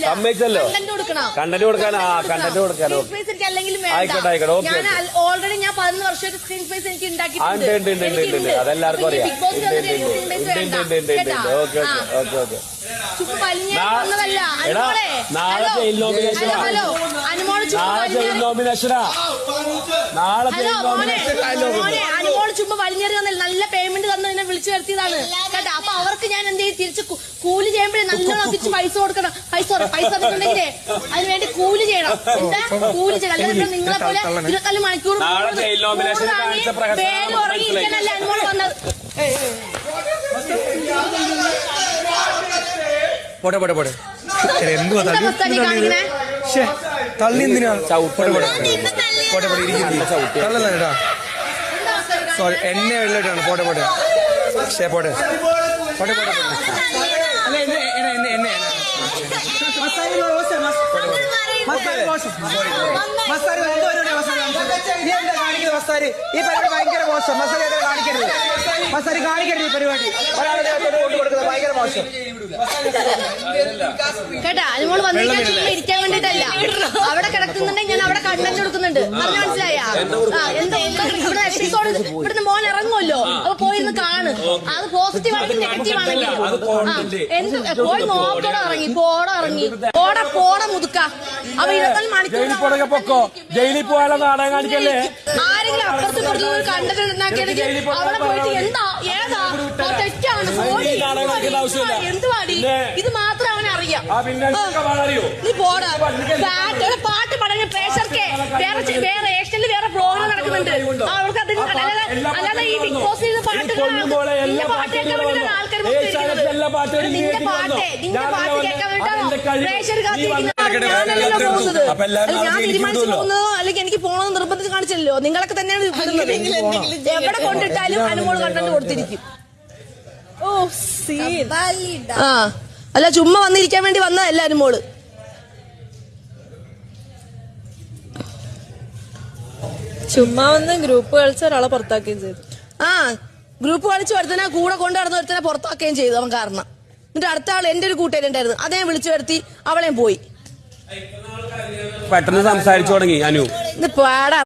സമ്മതിച്ചല്ലോ. Content കൊടുക്കാൻ ആയിക്കോട്ടെ ആയിക്കോട്ടെ. ഓക്കെ ഓൾറെഡി ഞാൻ 11 വർഷമായിട്ട് സ്ക്രീൻ സ്പേസ് എനിക്ക് ഉണ്ടാക്കിയിട്ടുണ്ട്. അതെല്ലാവർക്കും അറിയാം. Okay okay okay. നാളെ ജയിൽ നോമിനേഷനാ. അനുമോള് ചുമ്മാ വലിഞ്ഞേറി തന്നില്ല, നല്ല പേയ്മെന്റ് തന്നു എന്നെ വിളിച്ചു വരുത്തിയതാണ് കേട്ടോ. അപ്പൊ അവർക്ക് ഞാൻ എന്ത് ചെയ്യും, തിരിച്ച് കൂലി ചെയ്യുമ്പോഴേ നല്ലോണം തിരിച്ച് പൈസ കൊടുക്കണം. പൈസ തന്നിട്ടുണ്ടെങ്കിലേ അതിനുവേണ്ടി കൂലി ചെയ്യണം. എന്താ കൂലി ചെയ്യണം, അല്ലെങ്കിൽ നിങ്ങളെ പോലെ 24 മണിക്കൂർ പേര് ഉറങ്ങിയിരിക്കാനല്ല അനുമോള് വന്നത്. പോട്ടെ പോട്ടെ പോട്ടെ. എന്തുവാ തള്ളി എന്തിനാ? തള്ളല്ല കേട്ടാ, സോറി എന്നെ വെള്ളട്ടാണ്. പോട്ടെ പോട്ടെ ശേ പോട്ടെ പോട്ടെ പോട്ടെ. അല്ല എന്നെ മസ്താരി ഈ പരിപാടി ഭയങ്കര മോശം. മസാല കാണിക്കരുത്, മസാരി കാണിക്കരുത്. ഈ പരിപാടി ഒരാളെ കൊടുക്കുന്നത് ഭയങ്കര മോശം കേട്ടാ. അനുമോള് വന്നിരിക്കാൻ ഇരിക്കാൻ വേണ്ടിട്ടല്ല, അവിടെ കിടക്കുന്നുണ്ടെങ്കിൽ ഞാൻ അവിടെ കണ്ടന്റ് കൊടുക്കുന്നുണ്ട്. പറഞ്ഞു മനസ്സിലായ? എന്താ ഇവിടെ എപ്പിസോഡ് ഇവിടുന്ന് മോൻ ഇറങ്ങുമല്ലോ, അപ്പൊ പോയിരുന്ന് കാണ്. അത് പോസിറ്റീവ് ആണെങ്കിൽ നെഗറ്റീവ് ആണെങ്കിൽ എന്ത് പോയി നോക്കടോ, ഇറങ്ങി ഇറങ്ങി പോടെ മുതുക്ക. അപ്പൊ 24 മണിക്കൂർ ജയിലിൽ പോയാലോ നാടകം കാണിക്കല്ലേ? ആരെങ്കിലും അപ്പുറത്ത് പുറത്ത് കണ്ടന്റ് ഉണ്ടാക്കിയാണെങ്കിൽ അവിടെ പോയിട്ട് എന്താ ഏതാ തെറ്റാണ് എന്തുവാടി, ഇത് മാത്രം അവനറിയാം. നീ പോടാ. പാട്ട് പഠന പ്രേക്ഷകർക്ക് വേറെ ഏഷ്യനിൽ വേറെ പ്രോഗ്രാം നടക്കുന്നുണ്ട്. അവർക്ക് അല്ലാതെ ഈ ബിഗ് ബോസ് പാട്ട് കേൾക്കാൻ വേണ്ടിയിട്ടാണ് ആൾക്കാർ നിന്റെ പാട്ട് കേൾക്കാൻ വേണ്ടിയിട്ടാണോ പ്രേക്ഷകർ കാത്തിരിക്കുന്നത്? പോകുന്നത് ഞാൻ തീരുമാനിച്ചു പോകുന്നതോ അല്ലെങ്കിൽ എനിക്ക് പോകണമെന്ന് നിർബന്ധിച്ച് കാണിച്ചല്ലോ. നിങ്ങളൊക്കെ തന്നെയാണ് എവിടെ കൊണ്ടിട്ടാലും അനുമോള് കണ്ടന്റ് കൊടുത്തിരിക്കും. അല്ല ചുമ്മാ വന്നിരിക്കാൻ വേണ്ടി വന്നതല്ല അനുമോള്. ചുമ്മാ വന്ന് ഗ്രൂപ്പ് കളിച്ച ഒരാളെ പുറത്താക്കുകയും ചെയ്തു. ഗ്രൂപ്പ് കളിച്ച് ഒരുത്തനെ കൂടെ കൊണ്ടു നടന്ന ഒരുത്തനെ പുറത്താക്കുകയും ചെയ്തു അവൻ കാരണം. എന്നിട്ട് അടുത്ത ആൾ എന്റെ ഒരു കൂട്ടുകാരി ഉണ്ടായിരുന്നു, അതേ വിളിച്ചു വരുത്തി അവളെയും പോയി. പെട്ടെന്ന് സംസാരിച്ചു തുടങ്ങി അനു. ഇത് പാടാ.